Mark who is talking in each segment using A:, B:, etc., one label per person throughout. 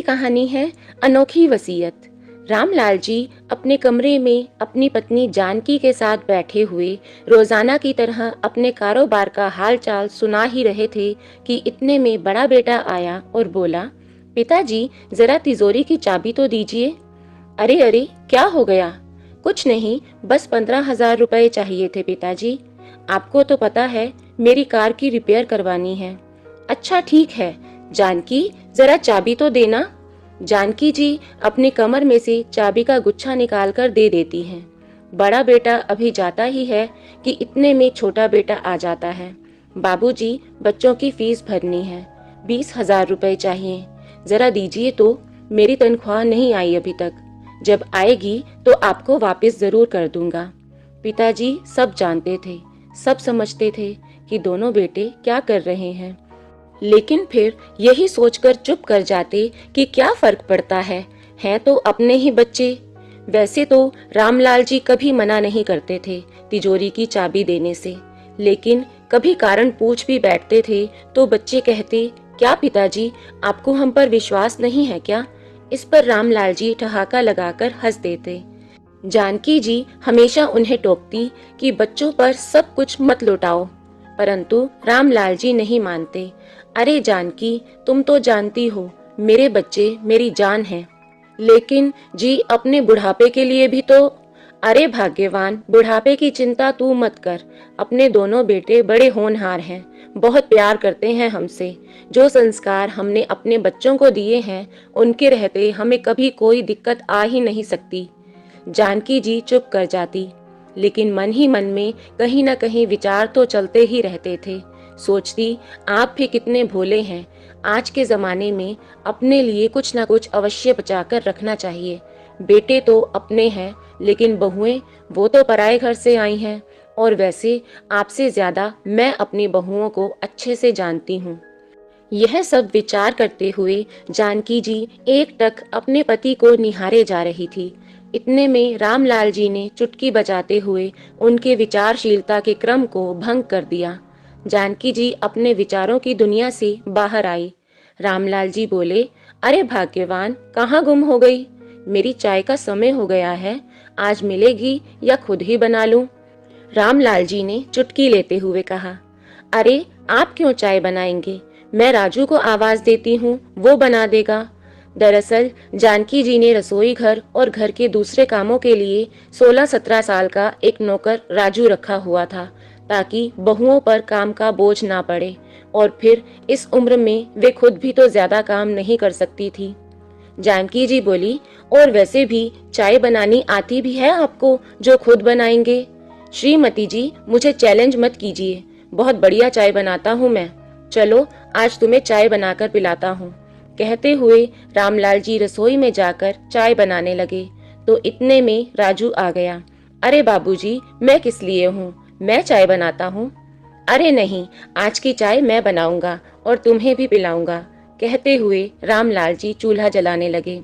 A: कहानी है अनोखी वसीयत। रामलाल जी अपने कमरे में अपनी पत्नी जानकी के साथ बैठे हुए रोजाना की तरह अपने कारोबार का हालचाल सुना ही रहे थे कि इतने में बड़ा बेटा आया और बोला, पिताजी जरा तिजोरी की चाबी तो दीजिए। अरे अरे, क्या हो गया? कुछ नहीं, बस 15,000 रुपए चाहिए थे पिताजी। आपको तो पता है मेरी कार की रिपेयर करवानी है। अच्छा ठीक है, जानकी जरा चाबी तो देना। जानकी जी अपनी कमर में से चाबी का गुच्छा निकाल कर दे देती हैं। बड़ा बेटा अभी जाता ही है कि इतने में छोटा बेटा आ जाता है। बाबूजी, बच्चों की फीस भरनी है, 20,000 रुपए चाहिए, जरा दीजिए तो। मेरी तनख्वाह नहीं आई अभी तक, जब आएगी तो आपको वापस जरूर कर दूंगा। पिताजी सब जानते थे, सब समझते थे कि दोनों बेटे क्या कर रहे हैं, लेकिन फिर यही सोचकर चुप कर जाते कि क्या फर्क पड़ता है, हैं तो अपने ही बच्चे। वैसे तो रामलाल जी कभी मना नहीं करते थे तिजोरी की चाबी देने से, लेकिन कभी कारण पूछ भी बैठते थे तो बच्चे कहते, क्या पिताजी आपको हम पर विश्वास नहीं है क्या? इस पर रामलाल जी ठहाका लगाकर हंस देते। जानकी जी हमेशा उन्हें टोकती कि बच्चों पर सब कुछ मत लुटाओ, परंतु रामलाल जी नहीं मानते। अरे जानकी, तुम तो जानती हो मेरे बच्चे मेरी जान हैं, लेकिन जी अपने बुढ़ापे के लिए भी तो। अरे भाग्यवान, बुढ़ापे की चिंता तू मत कर, अपने दोनों बेटे बड़े होनहार हैं, बहुत प्यार करते हैं हमसे। जो संस्कार हमने अपने बच्चों को दिए हैं उनके रहते हमें कभी कोई दिक्कत आ ही नहीं सकती। जानकी जी चुप कर जाती, लेकिन मन ही मन में कहीं न कहीं विचार तो चलते ही रहते थे। सोचती, आप भी कितने भोले हैं, आज के जमाने में अपने लिए कुछ न कुछ अवश्य बचाकर रखना चाहिए। बेटे तो अपने हैं, लेकिन बहुएं वो तो पराए घर से आई हैं, और वैसे आपसे ज्यादा मैं अपनी बहुओं को अच्छे से जानती हूँ। यह सब विचार करते हुए जानकी जी एकटक अपने पति को निहारे जा रही थी। इतने में रामलाल जी ने चुटकी बजाते हुए उनके विचारशीलता के क्रम को भंग कर दिया। जानकी जी अपने विचारों की दुनिया से बाहर आई। रामलाल जी बोले, अरे भाग्यवान, कहाँ गुम हो गई? मेरी चाय का समय हो गया है, आज मिलेगी या खुद ही बना लूं? रामलाल जी ने चुटकी लेते हुए कहा, अरे आप क्यों चाय बनाएंगे, मैं राजू को आवाज देती हूँ, वो बना देगा। दरअसल जानकी जी ने रसोई घर और घर के दूसरे कामों के लिए 16-17 साल का एक नौकर राजू रखा हुआ था, ताकि बहुओं पर काम का बोझ ना पड़े, और फिर इस उम्र में वे खुद भी तो ज्यादा काम नहीं कर सकती थी। जानकी जी बोली, और वैसे भी चाय बनानी आती भी है आपको जो खुद बनाएंगे? श्रीमती जी, मुझे चैलेंज मत कीजिए, बहुत बढ़िया चाय बनाता हूँ मैं, चलो आज तुम्हें चाय बनाकर पिलाता हूँ। कहते हुए रामलाल जी रसोई में जाकर चाय बनाने लगे तो इतने में राजू आ गया। अरे बाबूजी, मैं किस लिए हूँ, मैं चाय बनाता हूँ। अरे नहीं, आज की चाय मैं बनाऊंगा और तुम्हें भी पिलाऊंगा। कहते हुए रामलाल जी चूल्हा जलाने लगे,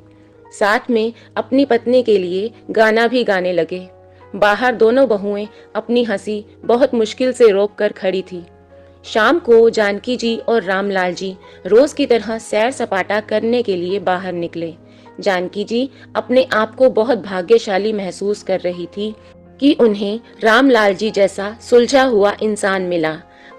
A: साथ में अपनी पत्नी के लिए गाना भी गाने लगे। बाहर दोनों बहुएं अपनी हंसी बहुत मुश्किल से रोक कर खड़ी थी। शाम को जानकी जी और रामलाल जी रोज की तरह सैर सपाटा करने के लिए बाहर निकले। जानकी जी अपने आप को बहुत भाग्यशाली महसूस कर रही थी कि उन्हें रामलाल जी जैसा सुलझा हुआ इंसान मिला।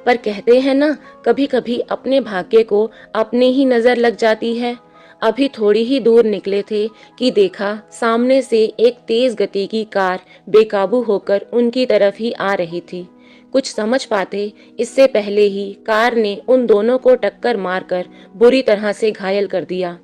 A: पर कहते हैं ना, कभी कभी अपने भाग्य को अपनी ही नजर लग जाती है। अभी थोड़ी ही दूर निकले थे कि देखा सामने से एक तेज गति की कार बेकाबू होकर उनकी तरफ ही आ रही थी। कुछ समझ पाते इससे पहले ही कार ने उन दोनों को टक्कर मारकर बुरी तरह से घायल कर दिया।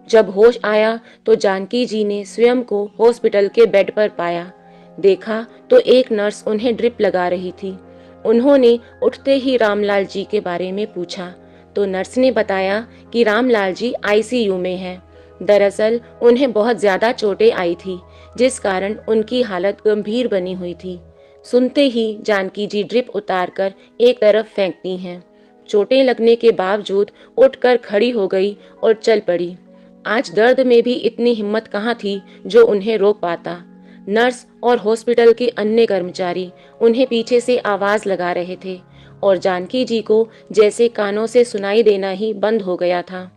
A: जब होश आया तो जानकी जी ने स्वयं को हॉस्पिटल के बेड पर पाया। देखा तो एक नर्स उन्हें ड्रिप लगा रही थी। उन्होंने उठते ही रामलाल जी के बारे में पूछा तो नर्स ने बताया कि रामलाल जी आईसीयू में हैं। दरअसल उन्हें बहुत ज्यादा चोटें आई थी, जिस कारण उनकी हालत गंभीर बनी हुई थी। सुनते ही जानकी जी ड्रिप उतारकर एक तरफ फेंकती हैं। चोटें लगने के बावजूद उठकर खड़ी हो गई और चल पड़ी। आज दर्द में भी इतनी हिम्मत कहाँ थी जो उन्हें रोक पाता। नर्स और हॉस्पिटल के अन्य कर्मचारी उन्हें पीछे से आवाज लगा रहे थे और जानकी जी को जैसे कानों से सुनाई देना ही बंद हो गया था।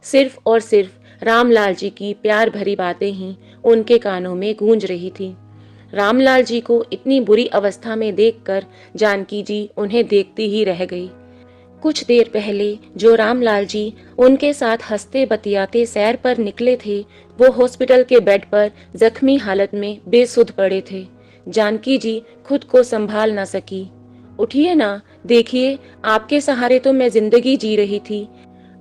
A: सिर्फ और सिर्फ रामलाल जी की प्यार भरी बातें ही उनके कानों में गूंज रही थी। रामलाल जी को इतनी बुरी अवस्था में देखकर जानकी जी उन्हें देखती ही रह गई। कुछ देर पहले जो रामलाल जी उनके साथ हंसते बतियाते सैर पर निकले थे, वो हॉस्पिटल के बेड पर जख्मी हालत में बेसुध पड़े थे। जानकी जी खुद को संभाल ना सकी। उठिए ना, देखिए आपके सहारे तो मैं जिंदगी जी रही थी।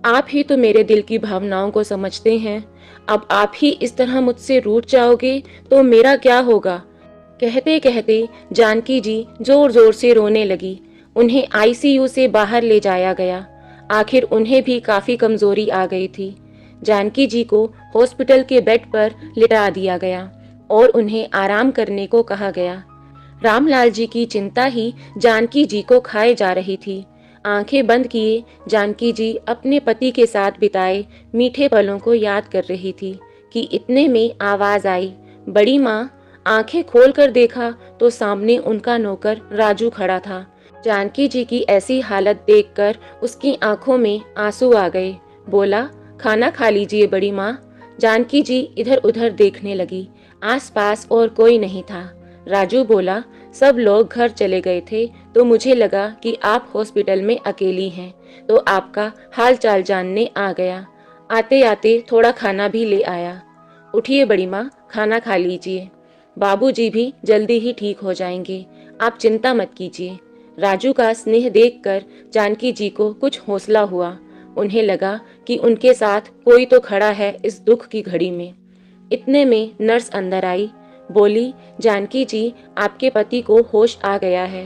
A: आप ही तो मेरे दिल की भावनाओं को समझते हैं। अब आप ही इस तरह मुझसे रूठ जाओगे तो मेरा क्या होगा। कहते कहते जानकी जी जोर जोर से रोने लगी। उन्हें आईसीयू से बाहर ले जाया गया। आखिर उन्हें भी काफी कमजोरी आ गई थी। जानकी जी को हॉस्पिटल के बेड पर लिटा दिया गया और उन्हें आराम करने को कहा गया। रामलाल जी की चिंता ही जानकी जी को खाए जा रही थी। आंखें बंद किए जानकी जी अपने पति के साथ बिताए मीठे पलों को याद कर रही थी कि इतने में आवाज आई, बड़ी माँ। आंखें खोलकर देखा तो सामने उनका नौकर राजू खड़ा था। जानकी जी की ऐसी हालत देखकर उसकी आंखों में आंसू आ गए। बोला, खाना खा लीजिए बड़ी माँ। जानकी जी इधर उधर देखने लगी। आसपास और कोई नहीं था। राजू बोला, सब लोग घर चले गए थे तो मुझे लगा कि आप हॉस्पिटल में अकेली हैं, तो आपका हाल चाल जानने आ गया। आते आते थोड़ा खाना भी ले आया। उठिए बड़ी माँ, खाना खा लीजिए। बाबूजी भी जल्दी ही ठीक हो जाएंगे, आप चिंता मत कीजिए। राजू का स्नेह देखकर जानकी जी को कुछ हौसला हुआ। उन्हें लगा कि उनके साथ कोई तो खड़ा है इस दुख की घड़ी में। इतने में नर्स अंदर आई। बोली, जानकी जी, आपके पति को होश आ गया है।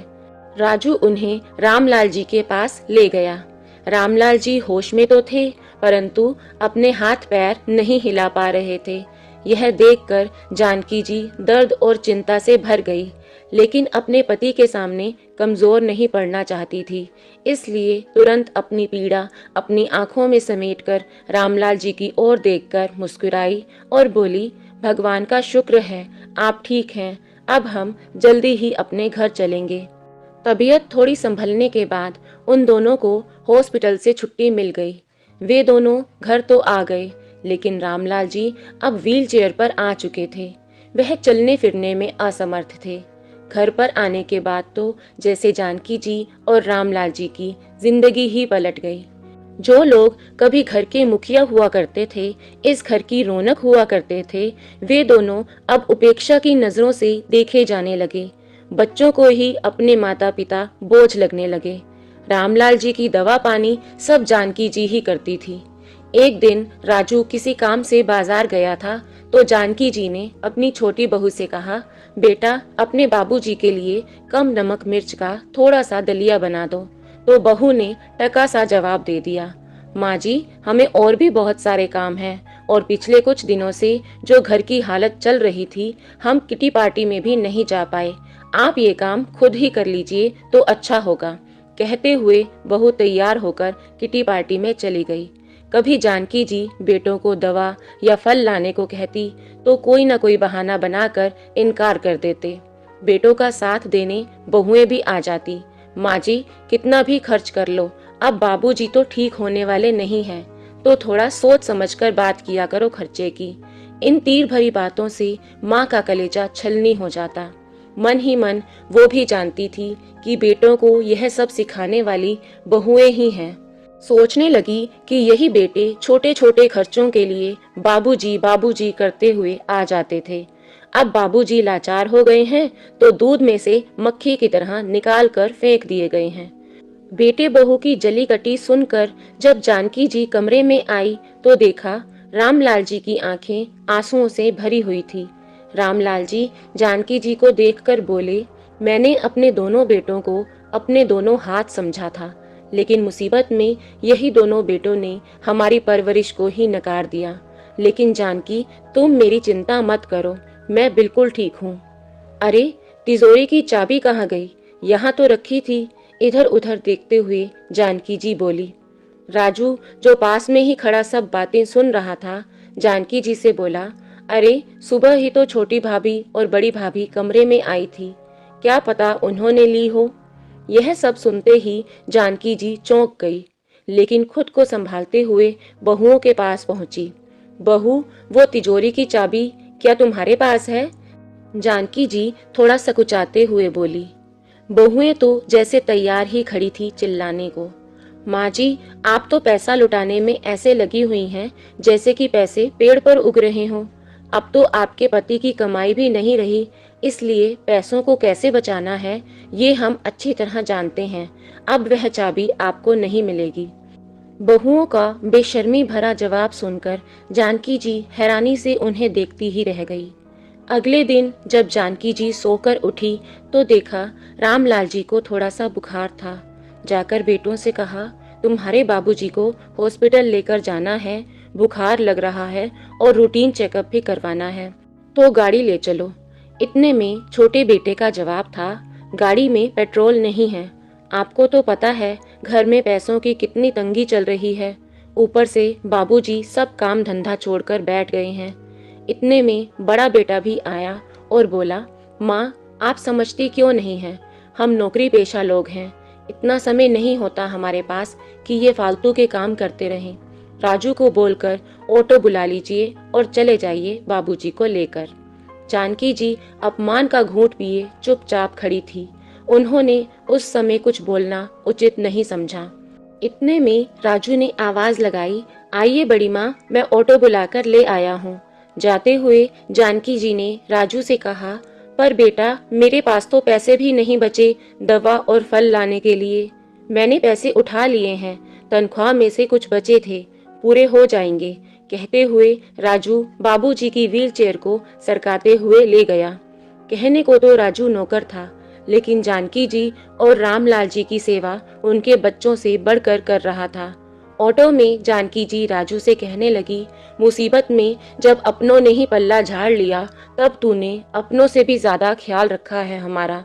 A: राजू उन्हें रामलाल जी के पास ले गया। रामलाल जी होश में तो थे, परंतु अपने हाथ पैर नहीं हिला पा रहे थे। यह देखकर जानकी जी दर्द और चिंता से भर गई, लेकिन अपने पति के सामने कमजोर नहीं पड़ना चाहती थी। इसलिए तुरंत अपनी पीड़ा अपनी आंखों में समेटकर रामलाल जी की ओर देखकर मुस्कुराई और बोली, भगवान का शुक्र है आप ठीक हैं। अब हम जल्दी ही अपने घर चलेंगे। तबीयत थोड़ी संभलने के बाद उन दोनों को हॉस्पिटल से छुट्टी मिल गई। वे दोनों घर तो आ गए, लेकिन रामलाल जी अब व्हील चेयर पर आ चुके थे। वह चलने फिरने में असमर्थ थे। घर पर आने के बाद तो जैसे जानकी जी और रामलाल जी की जिंदगी ही पलट गई। जो लोग कभी घर के मुखिया हुआ करते थे, इस घर की रौनक हुआ करते थे, वे दोनों अब उपेक्षा की नजरों से देखे जाने लगे। बच्चों को ही अपने माता पिता बोझ लगने लगे। रामलाल जी की दवा पानी सब जानकी जी ही करती थी। एक दिन राजू किसी काम से बाजार गया था, तो जानकी जी ने अपनी छोटी बहू से कहा, बेटा अपने बाबूजी के लिए कम नमक मिर्च का थोड़ा सा दलिया बना दो। तो बहू ने टका सा जवाब दे दिया, माँ जी हमें और भी बहुत सारे काम हैं, और पिछले कुछ दिनों से जो घर की हालत चल रही थी, हम किटी पार्टी में भी नहीं जा पाए। आप ये काम खुद ही कर लीजिए तो अच्छा होगा। कहते हुए बहू तैयार होकर किटी पार्टी में चली गई। कभी जानकी जी बेटों को दवा या फल लाने को कहती तो कोई न कोई बहाना बनाकर इनकार कर देते। बेटों का साथ देने बहुएं भी आ जाती। माँ जी कितना भी खर्च कर लो, अब बाबूजी तो ठीक होने वाले नहीं हैं, तो थोड़ा सोच समझकर बात किया करो खर्चे की। इन तीर भरी बातों से माँ का कलेजा छलनी हो जाता। मन ही मन वो भी जानती थी कि बेटों को यह सब सिखाने वाली बहुएं ही हैं। सोचने लगी कि यही बेटे छोटे छोटे खर्चों के लिए बाबूजी बाबूजी करते हुए आ जाते थे। अब बाबूजी लाचार हो गए हैं तो दूध में से मक्खी की तरह निकाल कर फेंक दिए गए हैं। बेटे बहू की जली कटी सुनकर जब जानकी जी कमरे में आई तो देखा रामलाल जी की आंखें आंसुओं से भरी हुई थी। रामलाल जी जानकी जी को देखकर बोले, मैंने अपने दोनों बेटों को अपने दोनों हाथ समझा था, लेकिन मुसीबत में यही दोनों बेटों ने हमारी परवरिश को ही नकार दिया। लेकिन जानकी तुम मेरी चिंता मत करो, मैं बिल्कुल ठीक हूँ। अरे तिजोरी की चाबी कहाँ गई? यहाँ तो रखी थी। इधर उधर देखते हुए जानकी जी बोली। राजू जो पास में ही खड़ा सब बातें सुन रहा था, जानकी जी से बोला, अरे सुबह ही तो छोटी भाभी और बड़ी भाभी कमरे में आई थी, क्या पता उन्होंने ली हो। यह सब सुनते ही जानकी जी चौंक गई, लेकिन खुद को संभालते हुए बहुओं के पास पहुंची। बहू, वो तिजोरी की चाबी क्या तुम्हारे पास है? जानकी जी थोड़ा सकुचाते हुए बोली। बहुएं तो जैसे तैयार ही खड़ी थी चिल्लाने को। माँ जी, आप तो पैसा लुटाने में ऐसे लगी हुई हैं जैसे कि पैसे पेड़ पर उग रहे हों। अब तो आपके पति की कमाई भी नहीं रही, इसलिए पैसों को कैसे बचाना है ये हम अच्छी तरह जानते हैं। अब वह चाबी आपको नहीं मिलेगी। बहुओं का बेशर्मी भरा जवाब सुनकर जानकी जी हैरानी से उन्हें देखती ही रह गई। अगले दिन जब जानकी जी सोकर उठी तो देखा रामलाल जी को थोड़ा सा बुखार था। जाकर बेटों से कहा, तुम्हारे बाबूजी को हॉस्पिटल लेकर जाना है, बुखार लग रहा है और रूटीन चेकअप भी करवाना है, तो गाड़ी ले चलो। इतने में छोटे बेटे का जवाब था, गाड़ी में पेट्रोल नहीं है। आपको तो पता है घर में पैसों की कितनी तंगी चल रही है, ऊपर से बाबूजी सब काम धंधा छोड़कर बैठ गए हैं। इतने में बड़ा बेटा भी आया और बोला, माँ आप समझती क्यों नहीं हैं, हम नौकरी पेशा लोग हैं, इतना समय नहीं होता हमारे पास कि ये फालतू के काम करते रहें। राजू को बोलकर ऑटो बुला लीजिए और चले जाइए बाबूजी को लेकर। जानकी जी अपमान का घूंट पिए चुपचाप खड़ी थी। उन्होंने उस समय कुछ बोलना उचित नहीं समझा। इतने में राजू ने आवाज लगाई, आइए बड़ी माँ, मैं ऑटो बुलाकर ले आया हूँ। जाते हुए जानकी जी ने राजू से कहा, पर बेटा मेरे पास तो पैसे भी नहीं बचे दवा और फल लाने के लिए। मैंने पैसे उठा लिए हैं, तनख्वाह में से कुछ बचे थे, पूरे हो जाएंगे। कहते हुए राजू बाबूजी की व्हीलचेयर को सरकाते हुए ले गया। कहने को तो राजू नौकर था, लेकिन जानकी जी और रामलाल जी की सेवा उनके बच्चों से बढ़कर कर रहा था। ऑटो में जानकी जी राजू से कहने लगी, मुसीबत में जब अपनों ने ही पल्ला झाड़ लिया तब तूने अपनों से भी ज्यादा ख्याल रखा है हमारा।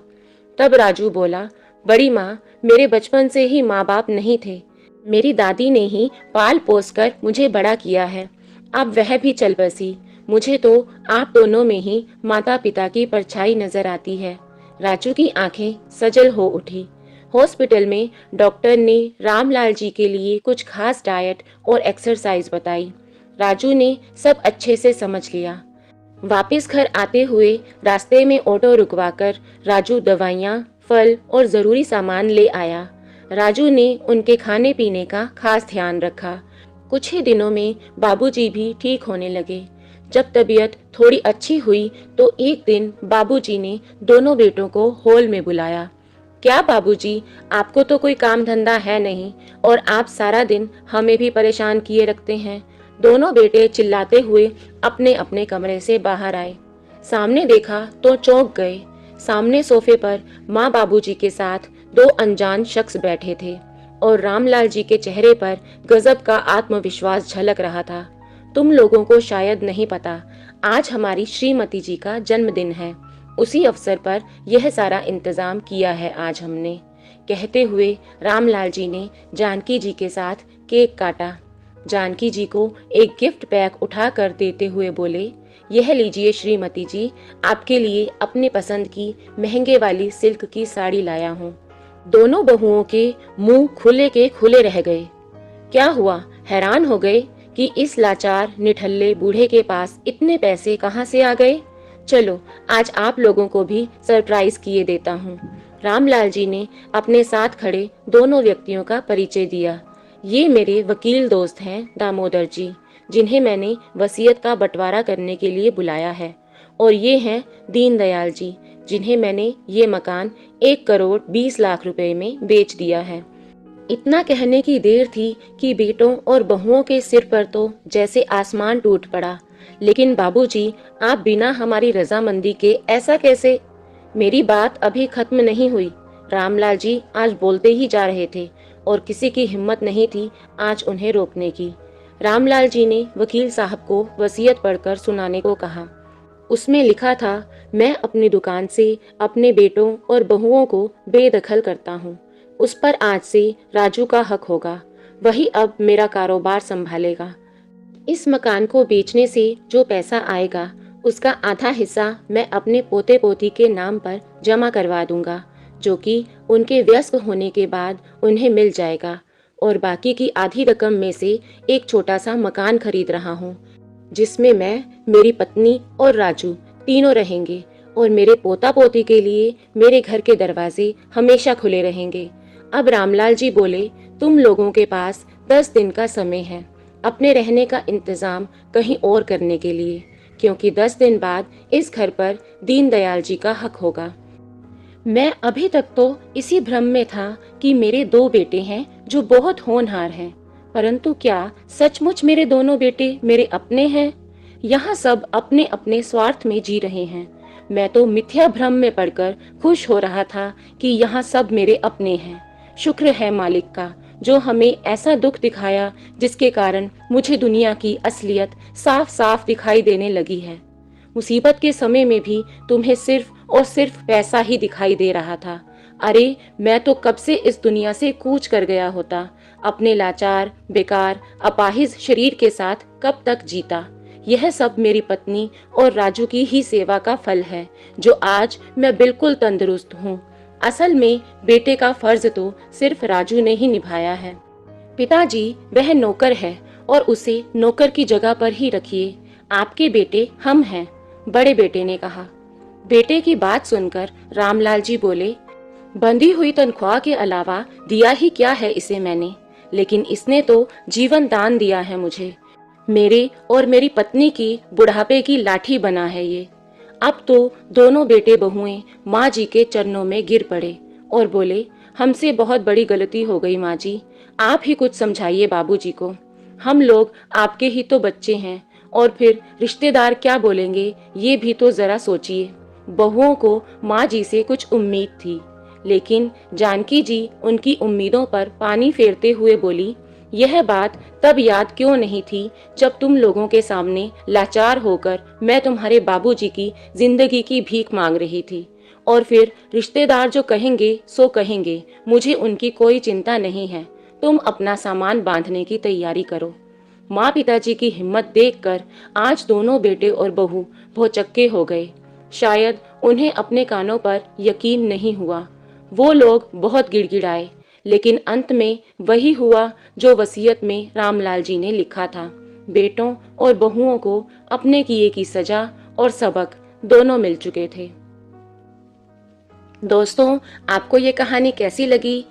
A: तब राजू बोला, बड़ी माँ, मेरे बचपन से ही माँ बाप नहीं थे, मेरी दादी ने ही पाल पोस कर मुझे बड़ा किया है। अब वह भी चल बसी, मुझे तो आप दोनों में ही माता पिता की परछाई नजर आती है। राजू की आंखें सजल हो उठी। हॉस्पिटल में डॉक्टर ने रामलाल जी के लिए कुछ खास डाइट और एक्सरसाइज बताई। राजू ने सब अच्छे से समझ लिया। वापस घर आते हुए रास्ते में ऑटो रुकवाकर राजू दवाइयाँ, फल और जरूरी सामान ले आया। राजू ने उनके खाने पीने का खास ध्यान रखा। कुछ ही दिनों में बाबूजी भी ठीक होने लगे। जब तबीयत थोड़ी अच्छी हुई तो एक दिन बाबूजी ने दोनों बेटों को हॉल में बुलाया। क्या बाबूजी, आपको तो कोई काम धंधा है नहीं और आप सारा दिन हमें भी परेशान किए रखते हैं। दोनों बेटे चिल्लाते हुए अपने अपने कमरे से बाहर आए। सामने देखा तो चौंक गए। सामने सोफे पर माँ बाबूजी के साथ दो अनजान शख्स बैठे थे और रामलाल जी के चेहरे पर गजब का आत्मविश्वास झलक रहा था। तुम लोगों को शायद नहीं पता, आज हमारी श्रीमती जी का जन्मदिन है, उसी अवसर पर यह सारा इंतजाम किया है आज हमने। कहते हुए रामलाल जी ने जानकी जी के साथ केक काटा। जानकी जी को एक गिफ्ट पैक उठा कर देते हुए बोले, यह लीजिए श्रीमती जी, आपके लिए अपनी पसंद की महंगे वाली सिल्क की साड़ी लाया हूँ। दोनों बहुओं के मुंह खुले के खुले रह गए। क्या हुआ, हैरान हो गए कि इस लाचार निठल्ले बूढ़े के पास इतने पैसे कहाँ से आ गए। चलो आज आप लोगों को भी सरप्राइज किए देता हूँ। रामलाल जी ने अपने साथ खड़े दोनों व्यक्तियों का परिचय दिया। ये मेरे वकील दोस्त हैं दामोदर जी, जिन्हें मैंने वसीयत का बंटवारा करने के लिए बुलाया है, और ये हैं दीनदयाल जी, जिन्हें मैंने ये मकान 1,20,00,000 रुपए में बेच दिया है। इतना कहने की देर थी कि बेटों और बहुओं के सिर पर तो जैसे आसमान टूट पड़ा। लेकिन बाबूजी, आप बिना हमारी रजामंदी के ऐसा कैसे? मेरी बात अभी खत्म नहीं हुई। रामलाल जी आज बोलते ही जा रहे थे और किसी की हिम्मत नहीं थी आज उन्हें रोकने की। रामलाल जी ने वकील साहब को वसीयत पढ़कर सुनाने को कहा। उसमें लिखा था, मैं अपनी दुकान से अपने बेटों और बहुओं को बेदखल करता हूँ। उस पर आज से राजू का हक होगा, वही अब मेरा कारोबार संभालेगा। इस मकान को बेचने से जो पैसा आएगा उसका आधा हिस्सा मैं अपने पोते पोती के नाम पर जमा करवा दूंगा, जो कि उनके वयस्क होने के बाद उन्हें मिल जाएगा, और बाकी की आधी रकम में से एक छोटा सा मकान खरीद रहा हूँ। जिसमें मैं, मेरी पत्नी और राजू तीनों रहेंगे और मेरे पोता पोती के लिए मेरे घर के दरवाजे हमेशा खुले रहेंगे। अब रामलाल जी बोले, तुम लोगों के पास 10 दिन का समय है अपने रहने का इंतजाम कहीं और करने के लिए, क्योंकि 10 दिन बाद इस घर पर दीनदयाल जी का हक होगा। मैं अभी तक तो इसी भ्रम में था कि मेरे 2 बेटे हैं जो बहुत होनहार हैं, परंतु क्या सचमुच मेरे दोनों बेटे मेरे अपने हैं? यहाँ सब अपने अपने स्वार्थ में जी रहे हैं। मैं तो मिथ्या भ्रम में पड़कर खुश हो रहा था कि यहाँ सब मेरे अपने हैं। शुक्र है मालिक का, जो हमें ऐसा दुख दिखाया जिसके कारण मुझे दुनिया की असलियत साफ साफ दिखाई देने लगी है। मुसीबत के समय में भी तुम्हें सिर्फ और सिर्फ पैसा ही दिखाई दे रहा था। अरे मैं तो कब से इस दुनिया से कूच कर गया होता, अपने लाचार, बेकार, अपाहिज शरीर के साथ कब तक जीता। यह सब मेरी पत्नी और राजू की ही सेवा का फल है, जो आज मैं बिल्कुल तंदुरुस्त हूँ। असल में बेटे का फर्ज तो सिर्फ राजू ने ही निभाया है। पिताजी, वह नौकर है और उसे नौकर की जगह पर ही रखिए। आपके बेटे हम हैं, बड़े बेटे ने कहा। बेटे की बात सुनकर रामलाल जी बोले, बंधी हुई तनख्वाह के अलावा दिया ही क्या है इसे मैंने, लेकिन इसने तो जीवन दान दिया है मुझे। मेरे और मेरी पत्नी की बुढ़ापे की लाठी बना है ये। अब तो दोनों बेटे बहुएं माँ जी के चरणों में गिर पड़े और बोले, हमसे बहुत बड़ी गलती हो गई माँ जी, आप ही कुछ समझाइए बाबूजी को। हम लोग आपके ही तो बच्चे हैं, और फिर रिश्तेदार क्या बोलेंगे ये भी तो जरा सोचिए। बहुओं को माँ जी से कुछ उम्मीद थी, लेकिन जानकी जी उनकी उम्मीदों पर पानी फेरते हुए बोली, यह बात तब याद क्यों नहीं थी जब तुम लोगों के सामने लाचार होकर मैं तुम्हारे बाबूजी की जिंदगी की भीख मांग रही थी। और फिर रिश्तेदार जो कहेंगे सो कहेंगे, मुझे उनकी कोई चिंता नहीं है। तुम अपना सामान बांधने की तैयारी करो। माँ पिताजी की हिम्मत देखकर आज दोनों बेटे और बहू भौचक्के हो गए। शायद उन्हें अपने कानों पर यकीन नहीं हुआ। वो लोग बहुत गिड़गिड़ाए, लेकिन अंत में वही हुआ जो वसीयत में रामलाल जी ने लिखा था। बेटों और बहुओं को अपने किए की सजा और सबक दोनों मिल चुके थे। दोस्तों, आपको ये कहानी कैसी लगी?